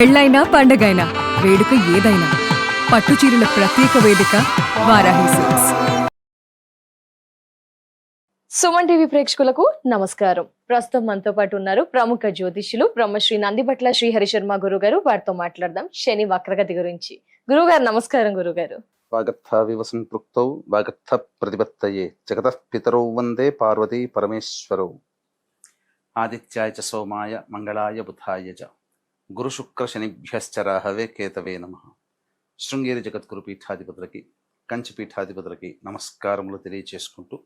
పెళ్ళైనా పండగైనా వేడుక ఏదైనా పట్టుచీరల ప్రత్యేక వేదిక వారాహి సిల్క్స్. సుమన్ టీవీ ప్రేక్షకులకు నమస్కారం. ప్రస్తుతం మనతో పాటు ఉన్నారు ప్రముఖ జ్యోతిష్యులు బ్రహ్మశ్రీ నందిబట్ల శ్రీహరి శర్మ గురుగారు. వారితో మాట్లాడదాం శని వక్రగతి గురించి. గురుగారు నమస్కారం. గురుగారు వాగర్థ వివసంపృక్తౌ వాగర్థ ప్రతిపత్తయే జగతః పితరౌ వందే పార్వతీ పరమేశ్వరౌ ఆదిత్యాయ చ సోమాయ మంగళాయ బుధాయ చ గురు శుక్ర శనిభ్యశ్చ రాహవే కేతవే నమః. శృంగేరి జగద్గురు పీఠాధిపతులకి కంచి పీఠాధిపతులకి నమస్కారములు తెలియచేసుకుంటూ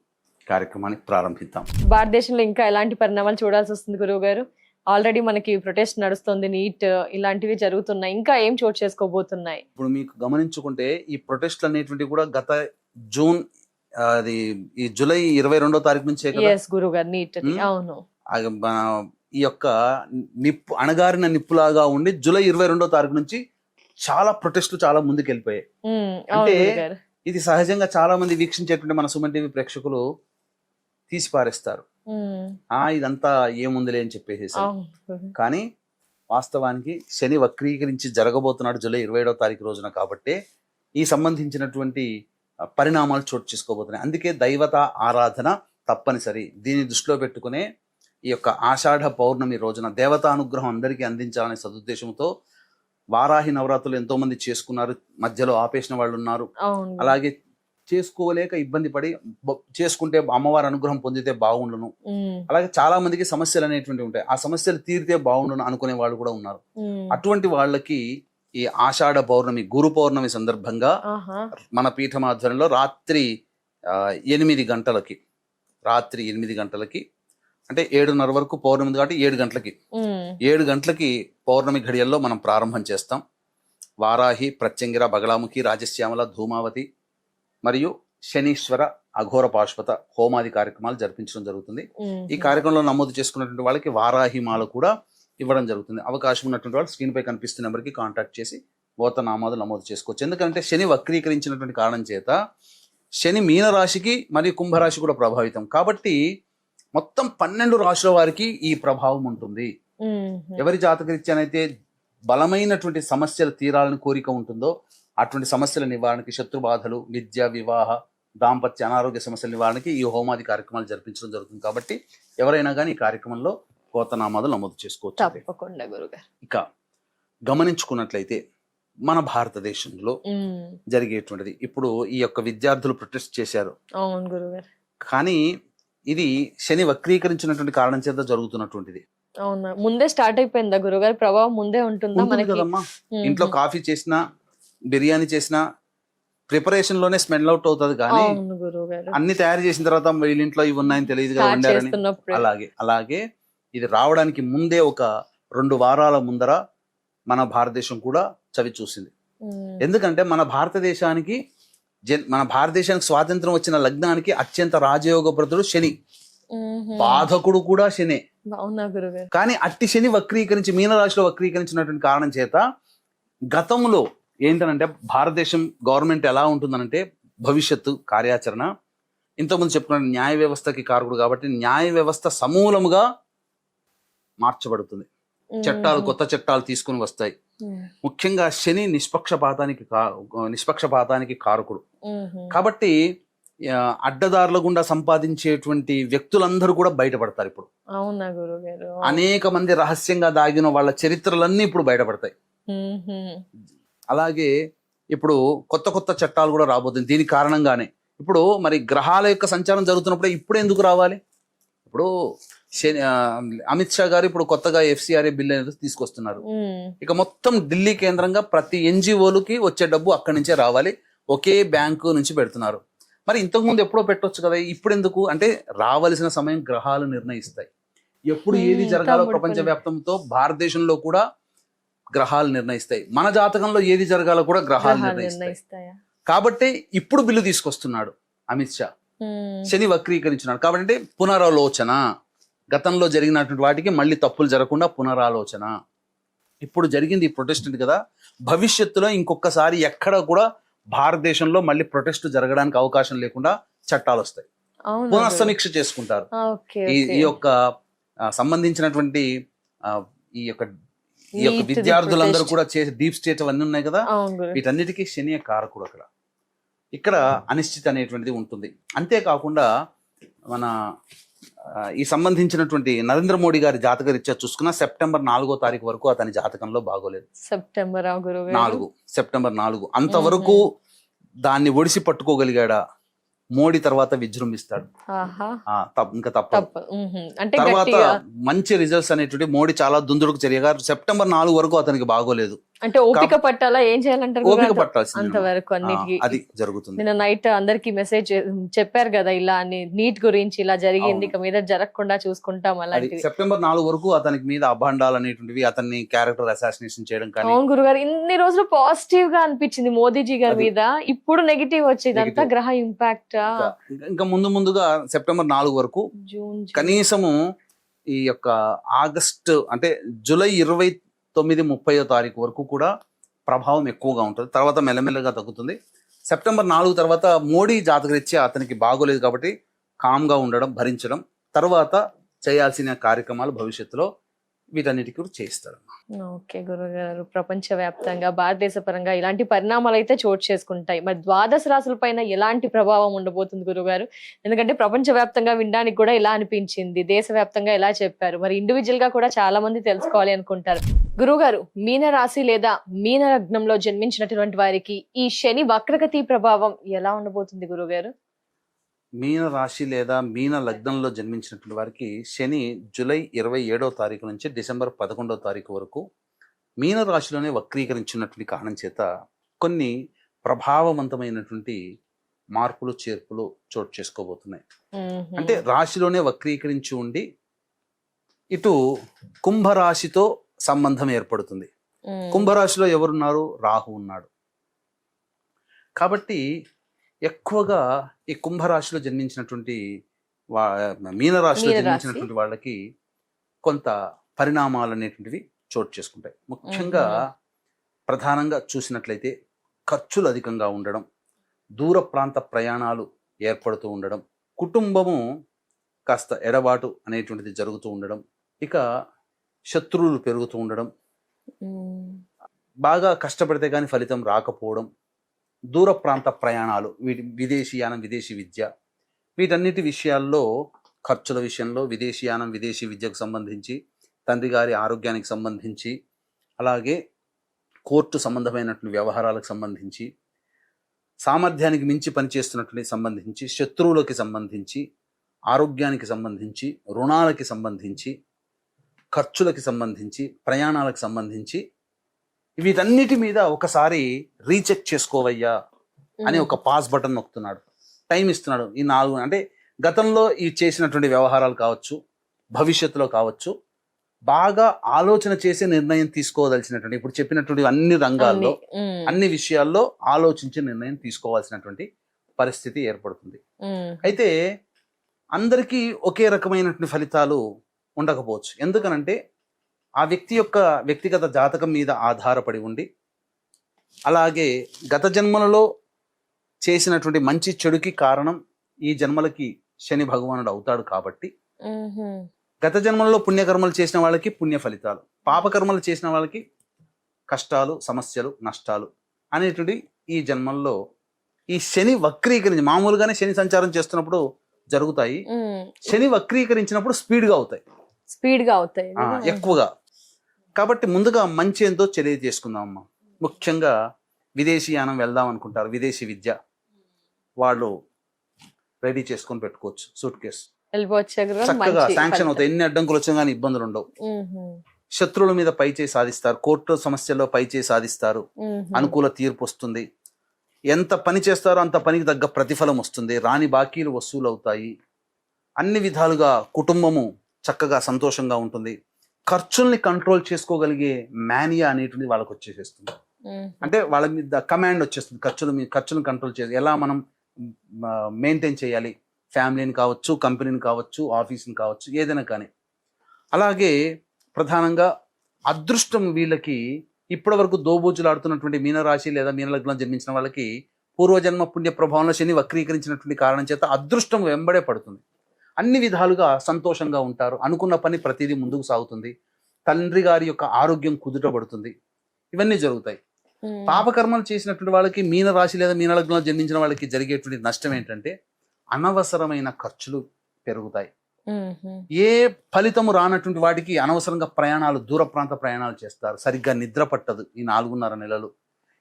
కార్యక్రమాన్ని ప్రారంభిద్దాం. భారతదేశంలో ఇంకా ఎలాంటి పరిణామాలు చూడాల్సి వస్తుంది గురువుగారు? ఆల్రెడీ మనకి ప్రొటెస్ట్ నడుస్తుంది, నీట్ ఇలాంటివి జరుగుతున్నాయి, ఇంకా ఏం చోటు చేసుకోబోతున్నాయి? ఇప్పుడు మీకు గమనించుకుంటే ఈ ప్రొటెస్ట్లు అనేటువంటి కూడా గత జూన్ అది ఈ జూలై 22వ తారీఖు నుంచే కదా గురుగారు నీట్. అవును, ఈ యొక్క నిప్పు అణగారిన నిప్పులాగా ఉండి జూలై 22వ తారీఖు నుంచి చాలా ప్రొటెస్ట్లు చాలా ముందుకు వెళ్ళిపోయాయి. అంటే ఇది సహజంగా చాలా మంది వీక్షించేటువంటి మన సుమన్ టీవీ ప్రేక్షకులు తీసిపారేస్తారు, ఇదంతా ఏముందిలే అని చెప్పేసి. కానీ వాస్తవానికి శని వక్రీకరించి జరగబోతున్నాడు జూలై 27వ తారీఖు రోజున. కాబట్టి ఈ సంబంధించినటువంటి పరిణామాలు చోటు చేసుకోబోతున్నాయి. అందుకే దైవత ఆరాధన తప్పనిసరి. దీన్ని దృష్టిలో పెట్టుకునే ఈ యొక్క ఆషాఢ పౌర్ణమి రోజున దేవతానుగ్రహం అందరికీ అందించాలనే సదుద్దేశంతో వారాహి నవరాత్రులు ఎంతో మంది చేసుకున్నారు, మధ్యలో ఆపేసిన వాళ్ళు ఉన్నారు. అలాగే చేసుకోలేక ఇబ్బంది పడి చేసుకుంటే అమ్మవారి అనుగ్రహం పొందితే బాగుండును, అలాగే చాలా మందికి సమస్యలు అనేటువంటి ఉంటాయి, ఆ సమస్యలు తీరితే బాగుండును అనుకునే వాళ్ళు కూడా ఉన్నారు. అటువంటి వాళ్ళకి ఈ ఆషాఢ పౌర్ణమి గురు పౌర్ణమి సందర్భంగా మన పీఠమాధ్వర్యంలో రాత్రి 8 గంటలకి అంటే 7:30 వరకు పౌర్ణమి కాబట్టి 7 గంటలకి పౌర్ణమి ఘడియల్లో మనం ప్రారంభం చేస్తాం. వారాహి, ప్రత్యంగిర, బగలాముఖి, రాజశ్యామల, ధూమావతి మరియు శనీశ్వర అఘోర పాశుపత హోమాది కార్యక్రమాలు జరిపించడం జరుగుతుంది. ఈ కార్యక్రమంలో నమోదు చేసుకున్నటువంటి వాళ్ళకి వారాహి మాల కూడా ఇవ్వడం జరుగుతుంది. అవకాశం ఉన్నటువంటి వాళ్ళు స్క్రీన్ పై కనిపిస్తున్న నెంబర్కి కాంటాక్ట్ చేసి గోత్రనామాలు నమోదు చేసుకోవచ్చు. ఎందుకంటే శని వక్రీకరించినటువంటి కారణం చేత శని మీనరాశికి మరియు కుంభరాశి కూడా ప్రభావితం కాబట్టి మొత్తం 12 రాశుల వారికి ఈ ప్రభావం ఉంటుంది. ఎవరి జాతకరీత్యానైతే బలమైనటువంటి సమస్యలు తీరాలని కోరిక ఉంటుందో అటువంటి సమస్యల నివారణకి, శత్రుబాధలు, విద్య, వివాహ, దాంపత్య, అనారోగ్య సమస్యల నివారణకి ఈ హోమాది కార్యక్రమాలు జరిపించడం జరుగుతుంది. కాబట్టి ఎవరైనా కానీ ఈ కార్యక్రమంలో గోత్రనామాలు నమోదు చేసుకోవచ్చు. ఇక గమనించుకున్నట్లయితే మన భారతదేశంలో జరిగేటువంటిది ఇప్పుడు ఈ యొక్క విద్యార్థులు ప్రొటెస్ట్ చేశారు. కానీ ఇది శని వక్రీకరించినటువంటి కారణం చేత జరుగుతున్నటువంటిది. అవునా, ముందే స్టార్ట్ అయిపోయిందా గురుగారు? ప్రభావం ముందే ఉంటుందా మనకి? కదమ్మా, ఇంట్లో కాఫీ చేసినా బిర్యానీ చేసినా ప్రిపరేషన్ లోనే స్మెల్ అవుట్ అవుతుంది. కానీ అన్ని తయారు చేసిన తర్వాత వీళ్ళింట్లో ఇవి ఉన్నాయని తెలియదు కదా వండారని. అలాగే ఇది రావడానికి ముందే ఒక 2 వారాల ముందర మన భారతదేశం కూడా చవి చూసింది. ఎందుకంటే మన భారతదేశానికి స్వాతంత్రం వచ్చిన లగ్నానికి అత్యంత రాజయోగప్రదుడు శని, బాధకుడు కూడా శనే. కానీ అట్టి శని వక్రీకరించి మీనరాశిలో వక్రీకరించినటువంటి కారణం చేత గతంలో ఏంటనంటే భారతదేశం గవర్నమెంట్ ఎలా ఉంటుందనంటే భవిష్యత్తు కార్యాచరణ ఇంతకుముందు చెప్పుకున్న న్యాయ వ్యవస్థకి కారకుడు కాబట్టి న్యాయ వ్యవస్థ సమూలముగా మార్చబడుతుంది. కొత్త చట్టాలు తీసుకుని వస్తాయి. ముఖ్యంగా శని నిష్పక్షపాతానికి కారకుడు కాబట్టి అడ్డదారుల గుండా సంపాదించేటువంటి వ్యక్తులందరూ కూడా బయటపడతారు. ఇప్పుడు అనేక మంది రహస్యంగా దాగిన వాళ్ళ చరిత్రలన్నీ ఇప్పుడు బయటపడతాయి. అలాగే ఇప్పుడు కొత్త చట్టాలు కూడా రాబోతుంది. దీని కారణంగానే ఇప్పుడు మరి గ్రహాల యొక్క సంచారం జరుగుతున్నప్పుడే ఇప్పుడు ఎందుకు రావాలి? ఇప్పుడు అమిత్ షా గారు ఇప్పుడు కొత్తగా FCRA బిల్ అనేది తీసుకొస్తున్నారు. ఇక మొత్తం ఢిల్లీ కేంద్రంగా ప్రతి NGOలకి వచ్చే డబ్బు అక్కడి నుంచే రావాలి, ఒకే బ్యాంకు నుంచి పెడుతున్నారు. మరి ఇంతకు ముందు ఎప్పుడో పెట్టొచ్చు కదా, ఇప్పుడు ఎందుకు అంటే రావలసిన సమయం గ్రహాలు నిర్ణయిస్తాయి. ఎప్పుడు ఏది జరగాలో ప్రపంచవ్యాప్తంతో భారతదేశంలో కూడా గ్రహాలు నిర్ణయిస్తాయి. మన జాతకంలో ఏది జరగాలో కూడా గ్రహాలు నిర్ణయిస్తాయి. కాబట్టి ఇప్పుడు బిల్లు తీసుకొస్తున్నాడు అమిత్ షా. శని వక్రీకరించినాడు కాబట్టి పునరాలోచన, గతంలో జరిగినటువంటి వాటికి మళ్ళీ తప్పులు జరగకుండా పునరాలోచన. ఇప్పుడు జరిగింది ఈ ప్రొటెస్ట్ కదా, భవిష్యత్తులో ఇంకొకసారి ఎక్కడ కూడా భారతదేశంలో మళ్ళీ ప్రొటెస్ట్ జరగడానికి అవకాశం లేకుండా చట్టాలు వస్తాయి, పునఃసమీక్ష చేసుకుంటారు. ఈ యొక్క సంబంధించినటువంటి ఈ యొక్క ఈ యొక్క Neat ది విద్యార్థులందరూ protest. కూడా చేసే డీప్ స్టేట్ అవన్నీ ఉన్నాయి కదా, అవును గురు. వీటన్నిటికీ శని కారకుడు అక్కడ. ఇక్కడ అనిశ్చితి అనేటువంటిది ఉంటుంది. అంతేకాకుండా మన ఈ సంబంధించినటువంటి నరేంద్ర మోడీ గారి జాతక రీత్యా చూసుకున్న సెప్టెంబర్ 4వ తారీఖు వరకు అతని జాతకంలో బాగోలేదు. సెప్టెంబర్ గురువు గారు. సెప్టెంబర్ 4 అంతవరకు దాన్ని ఒడిసి పట్టుకోగలిగాడా? మోడీ తర్వాత విజృంభిస్తాడు. ఆహా. ఇంకా తప్పదు. తప్ప అంటే తర్వాత గట్టిగా మంచి రిజల్ట్స్ అనేటువంటి మోడీ చాలా దుందుడుకు చర్యగా సెప్టెంబర్ 4 వరకు అతనికి బాగోలేదు. అంటే ఓపిక పట్టాలా, ఏం చేయాలంటారు గురు? ఓపిక పట్టాల్సింది. అంతవరకు అన్నిటికీ అది జరుగుతుంది. నిన్న నైట్ అందరికి మెసేజ్ చెప్పారు కదా ఇలా అని, నీట్ గురించి ఇలా జరిగింది, ఇక మీద జరగకుండా చూసుకుంటాం అది అలాంటివి. సెప్టెంబర్ 4 వరకు అతనికి మీద అభాండాలు అనేటువంటివి, అతన్ని క్యారెక్టర్ అసాసినేషన్ చేయడం కానీ, అవును గురుగారు, ఇన్ని రోజులు పాజిటివ్ గా అనిపించింది మోదీజీ గారి అది. మీద, ఇప్పుడు నెగిటివ్ వచ్చేది అంతా Negative. గ్రహ ఇంపాక్ట్. ఇంకా ముందుగా సెప్టెంబర్ 4 వరకు జూన్ కనీసము ఈ యొక్క ఆగస్టు అంటే జూలై 29, 30వ తారీఖు వరకు కూడా ప్రభావం ఎక్కువగా ఉంటుంది. తర్వాత మెల్లమెల్లగా తగ్గుతుంది. సెప్టెంబర్ 4 తర్వాత మోడీ జాతకరీత్యా అతనికి బాగోలేదు కాబట్టి కామ్గా ఉండడం, భరించడం, తర్వాత చేయాల్సిన కార్యక్రమాలు భవిష్యత్తులో వీటన్నిటికీ కూడా చేయిస్తాడు. ఓకే గురుగారు, ప్రపంచ వ్యాప్తంగా భారతదేశ పరంగా ఇలాంటి పరిణామాలు అయితే చోటు చేసుకుంటాయి. మరి ద్వాదశ రాశుల పైన ఎలాంటి ప్రభావం ఉండబోతుంది గురుగారు? ఎందుకంటే ప్రపంచ వ్యాప్తంగా వినడానికి కూడా ఇలా అనిపించింది, దేశవ్యాప్తంగా ఎలా చెప్పారు, మరి ఇండివిజువల్ గా కూడా చాలా మంది తెలుసుకోవాలి అనుకుంటారు. గురుగారు, మీన రాశి లేదా మీన లగ్నంలో జన్మించినటువంటి వారికి ఈ శని వక్రగతి ప్రభావం ఎలా ఉండబోతుంది గురుగారు? మీన రాశి లేదా మీన లగ్నంలో జన్మించినటువంటి వారికి శని జూలై 27వ తారీఖు నుంచి డిసెంబర్ 11వ తారీఖు వరకు మీన రాశిలోనే వక్రీకరించినటువంటి కారణం చేత కొన్ని ప్రభావవంతమైనటువంటి మార్పులు చేర్పులు చోటు చేసుకోబోతున్నాయి. అంటే రాశిలోనే వక్రీకరించి ఉండి ఇటు కుంభరాశితో సంబంధం ఏర్పడుతుంది. కుంభరాశిలో ఎవరున్నారు? రాహు ఉన్నాడు. కాబట్టి ఎక్కువగా ఈ కుంభరాశిలో జన్మించినటువంటి మీనరాశిలో జన్మించినటువంటి వాళ్ళకి కొంత పరిణామాలు అనేటువంటివి చోటు చేసుకుంటాయి. ముఖ్యంగా ప్రధానంగా చూసినట్లయితే ఖర్చులు అధికంగా ఉండడం, దూర ప్రాంత ప్రయాణాలు ఏర్పడుతూ ఉండడం, కుటుంబము కాస్త ఎడబాటు అనేటువంటిది జరుగుతూ ఉండడం, ఇక శత్రువులు పెరుగుతూ ఉండడం, బాగా కష్టపడితే కానీ ఫలితం రాకపోవడం, దూర ప్రాంత ప్రయాణాలు, విదేశీయానం, విదేశీ విద్య, వీటన్నిటి విషయాల్లో ఖర్చుల విషయంలో విదేశీయానం, విదేశీ విద్యకు సంబంధించి, తండ్రి గారి ఆరోగ్యానికి సంబంధించి, అలాగే కోర్టు సంబంధమైనటువంటి వ్యవహారాలకు సంబంధించి, సామర్థ్యానికి మించి పనిచేస్తున్నటువంటి సంబంధించి, శత్రువులకి సంబంధించి, ఆరోగ్యానికి సంబంధించి, రుణాలకి సంబంధించి, ఖర్చులకి సంబంధించి, ప్రయాణాలకు సంబంధించి, వీటన్నిటి మీద ఒకసారి రీచెక్ చేసుకోవయ్యా అని ఒక పాస్ బటన్ నొక్కుతున్నాడు, టైం ఇస్తున్నాడు. ఈ 4 అంటే గతంలో ఈ చేసినటువంటి వ్యవహారాలు కావచ్చు, భవిష్యత్తులో కావచ్చు, బాగా ఆలోచన చేసే నిర్ణయం తీసుకోవాల్సినటువంటి, ఇప్పుడు చెప్పినటువంటి అన్ని రంగాల్లో అన్ని విషయాల్లో ఆలోచించి నిర్ణయం తీసుకోవాల్సినటువంటి పరిస్థితి ఏర్పడుతుంది. అయితే అందరికీ ఒకే రకమైనటువంటి ఫలితాలు ఉండకపోవచ్చు. ఎందుకనంటే ఆ వ్యక్తి యొక్క వ్యక్తిగత జాతకం మీద ఆధారపడి ఉండి, అలాగే గత జన్మలలో చేసినటువంటి మంచి చెడుకి కారణం ఈ జన్మలకి శని భగవానుడు అవుతాడు. కాబట్టి గత జన్మలలో పుణ్యకర్మలు చేసిన వాళ్ళకి పుణ్య ఫలితాలు, పాపకర్మలు చేసిన వాళ్ళకి కష్టాలు, సమస్యలు, నష్టాలు అనేటువంటి ఈ జన్మల్లో ఈ శని వక్రీకరించి, మామూలుగానే శని సంచారం చేస్తున్నప్పుడు జరుగుతాయి, శని వక్రీకరించినప్పుడు స్పీడ్గా అవుతాయి ఎక్కువగా. కాబట్టి ముందుగా మంచి ఏందో తెలియజేసుకుందాం అమ్మా. ముఖ్యంగా విదేశీయానం వెళ్దాం అనుకుంటారు, విదేశీ విద్య, వాళ్ళు రెడీ చేసుకొని పెట్టుకోవచ్చు, సూట్ కేసు చక్కగా శాంక్షన్ అవుతాయి. ఎన్ని అడ్డంకులు వచ్చినా కానీ ఇబ్బందులు ఉండవు. శత్రువుల మీద పైచేయి సాధిస్తారు, కోర్టు సమస్యల్లో పైచేయి సాధిస్తారు, అనుకూల తీర్పు వస్తుంది, ఎంత పని చేస్తారో అంత పనికి తగ్గ ప్రతిఫలం వస్తుంది, రాని బాకీలు వసూలు అవుతాయి, అన్ని విధాలుగా కుటుంబము చక్కగా సంతోషంగా ఉంటుంది, ఖర్చుల్ని కంట్రోల్ చేసుకోగలిగే మానియా అనేటువంటి వాళ్ళకి వచ్చేసేస్తుంది. అంటే వాళ్ళ మీద కమాండ్ వచ్చేస్తుంది, ఖర్చులను కంట్రోల్ చేసి ఎలా మనం మెయింటైన్ చేయాలి, ఫ్యామిలీని కావచ్చు, కంపెనీని కావచ్చు, ఆఫీస్ని కావచ్చు, ఏదైనా కానీ. అలాగే ప్రధానంగా అదృష్టం వీళ్ళకి ఇప్పటి వరకు దోబూచులాడుతున్నటువంటి మీనరాశి లేదా మీనలగ్నం జన్మించిన వాళ్ళకి పూర్వజన్మ పుణ్య ప్రభావంలో శని వక్రీకరించినటువంటి కారణం చేత అదృష్టం వెంబడే పడుతుంది. అన్ని విధాలుగా సంతోషంగా ఉంటారు, అనుకున్న పని ప్రతిదీ ముందుకు సాగుతుంది, తండ్రి గారి యొక్క ఆరోగ్యం కుదుటపడుతుంది. ఇవన్నీ జరుగుతాయి. పాపకర్మలు చేసినటువంటి వాళ్ళకి మీన రాశి లేదా మీన లగ్నంలో జన్మించిన వాళ్ళకి జరిగేటువంటి నష్టం ఏంటంటే అనవసరమైన ఖర్చులు పెరుగుతాయి. ఏ ఫలితము రానటువంటి వాటికి అనవసరంగా ప్రయాణాలు, దూర ప్రాంత ప్రయాణాలు చేస్తారు. సరిగ్గా నిద్ర పట్టదు. ఈ 4.5 నెలలు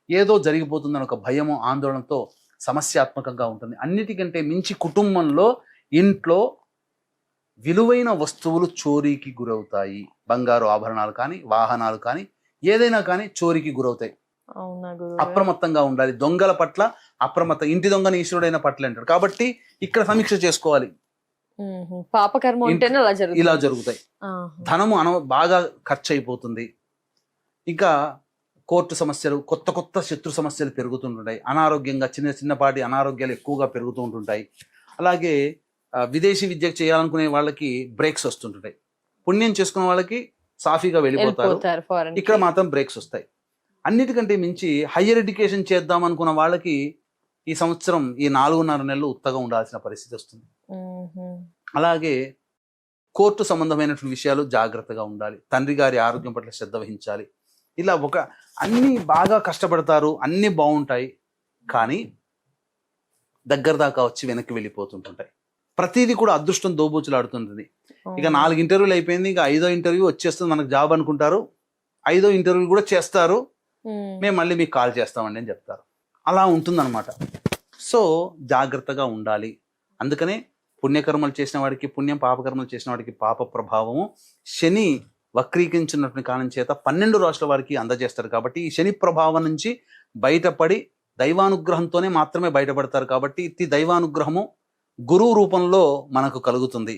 ఏదో జరిగిపోతుందని ఒక భయము, ఆందోళనతో సమస్యాత్మకంగా ఉంటుంది. అన్నిటికంటే మించి కుటుంబంలో, ఇంట్లో విలువైన వస్తువులు చోరీకి గురవుతాయి. బంగారు ఆభరణాలు కానీ, వాహనాలు కానీ, ఏదైనా కానీ చోరీకి గురవుతాయి. అప్రమత్తంగా ఉండాలి. దొంగల పట్ల అప్రమత్తం. ఇంటి దొంగని ఈశ్వరుడైన పట్ల అంటారు. కాబట్టి ఇక్కడ సమీక్ష చేసుకోవాలి. పాపకర్మ ఉంటేనే ఇలా జరుగుతాయి. ధనము బాగా ఖర్చు అయిపోతుంది. ఇంకా కోర్టు సమస్యలు, కొత్త కొత్త శత్రు సమస్యలు పెరుగుతుంటాయి. అనారోగ్యంగా చిన్నపాటి అనారోగ్యాలు ఎక్కువగా పెరుగుతూ ఉంటుంటాయి. అలాగే విదేశీ విద్య చేయాలనుకునే వాళ్ళకి బ్రేక్స్ వస్తుంటాయి. పుణ్యం చేసుకునే వాళ్ళకి సాఫీగా వెళ్ళిపోతారు. ఇక్కడ మాత్రం బ్రేక్స్ వస్తాయి. అన్నిటికంటే మించి హయ్యర్ ఎడ్యుకేషన్ చేద్దాం అనుకున్న వాళ్ళకి ఈ సంవత్సరం ఈ 4.5 నెలలు ఉత్తగా ఉండాల్సిన పరిస్థితి వస్తుంది. అలాగే కోర్టు సంబంధమైనటువంటి విషయాలు జాగ్రత్తగా ఉండాలి. తండ్రి గారి ఆరోగ్యం పట్ల శ్రద్ధ వహించాలి. ఇలా అన్ని బాగా కష్టపడతారు, అన్ని బాగుంటాయి, కానీ దగ్గర దాకా వచ్చి వెనక్కి వెళ్ళిపోతుంటుంటాయి. ప్రతిదీ కూడా అదృష్టం దోబూచులాడుతుంటుంది. ఇక 4 ఇంటర్వ్యూలు అయిపోయింది, ఇంకా 5వ ఇంటర్వ్యూ వచ్చేస్తుంది, మనకు జాబ్ అనుకుంటారు. 5వ ఇంటర్వ్యూ కూడా చేస్తారు, మేము మళ్ళీ మీకు కాల్ చేస్తామండి అని చెప్తారు. అలా ఉంటుందన్నమాట. సో జాగ్రత్తగా ఉండాలి. అందుకనే పుణ్యకర్మలు చేసిన వాడికి పుణ్యం, పాపకర్మలు చేసిన వాడికి పాప ప్రభావము శని వక్రీకరించినటువంటి కాలం చేత 12 రాశుల వారికి అందజేస్తారు. కాబట్టి ఈ శని ప్రభావం నుంచి బయటపడి దైవానుగ్రహంతోనే మాత్రమే బయటపడతారు. కాబట్టి ఈ దైవానుగ్రహము గురువు రూపంలో మనకు కలుగుతుంది.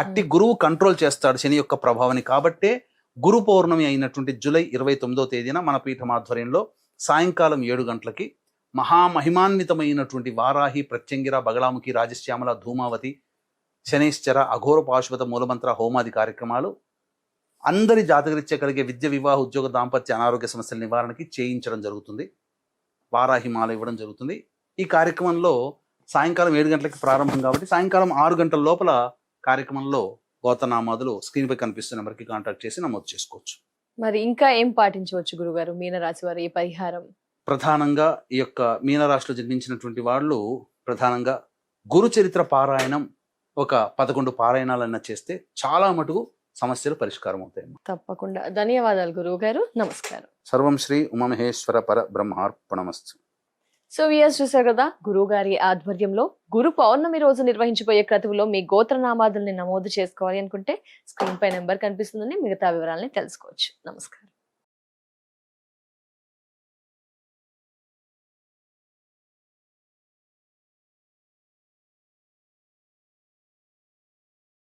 అట్టి గురువు కంట్రోల్ చేస్తాడు శని యొక్క ప్రభావాన్ని. కాబట్టే గురు పౌర్ణమి అయినటువంటి జూలై 29వ తేదీన మన పీఠం ఆధ్వర్యంలో సాయంకాలం 7 గంటలకి మహామహిమాన్వితమైనటువంటి వారాహి, ప్రత్యంగిర, బగళాముఖి, రాజశ్యామల, ధూమావతి, శనేశ్చర, అఘోర పాశుపత మూలమంత్ర హోమాది కార్యక్రమాలు అందరి జాతకరీత్యా కలిగే విద్య, వివాహ, ఉద్యోగ, దాంపత్య, అనారోగ్య సమస్యల నివారణకి చేయించడం జరుగుతుంది. వారాహి మాల ఇవ్వడం జరుగుతుంది. ఈ కార్యక్రమంలో సాయంకాలం 7 గంటలకి ప్రారంభం కాబట్టి సాయంకాలం 6 గంటల లోపల కార్యక్రమంలో గోతనామాదులు స్క్రీన్ పై కనిపిస్తున్న నెంబర్కి కాంటాక్ట్ చేసి నమోదు చేసుకోవచ్చు. మరి ఇంకా ఏం పాటించవచ్చు గురుగారు మీనరాశి వారు ఈ పరిహారం? ప్రధానంగా ఈ యొక్క మీనరాశిలో జన్మించినటువంటి వాళ్ళు ప్రధానంగా గురు చరిత్ర పారాయణం ఒక 11 పారాయణాలన్నా చేస్తే చాలా మటుకు సమస్యలు పరిష్కారం అవుతాయి. తప్పకుండా. ధన్యవాదాలు గురువు గారు. నమస్కారం. సర్వం శ్రీ ఉమామహేశ్వర పర బ్రహ్మార్పణమస్తు. సో వియర్స్ చూసారు కదా, గురువు గారి ఆధ్వర్యంలో గురు పౌర్ణమి రోజు నిర్వహించబోయే క్రతువులో మీ గోత్రనామాదుల్ని నమోదు చేసుకోవాలి అనుకుంటే స్క్రీన్ పై నెంబర్ కనిపిస్తుందని మిగతా వివరాలని తెలుసుకోవచ్చు. నమస్కారం.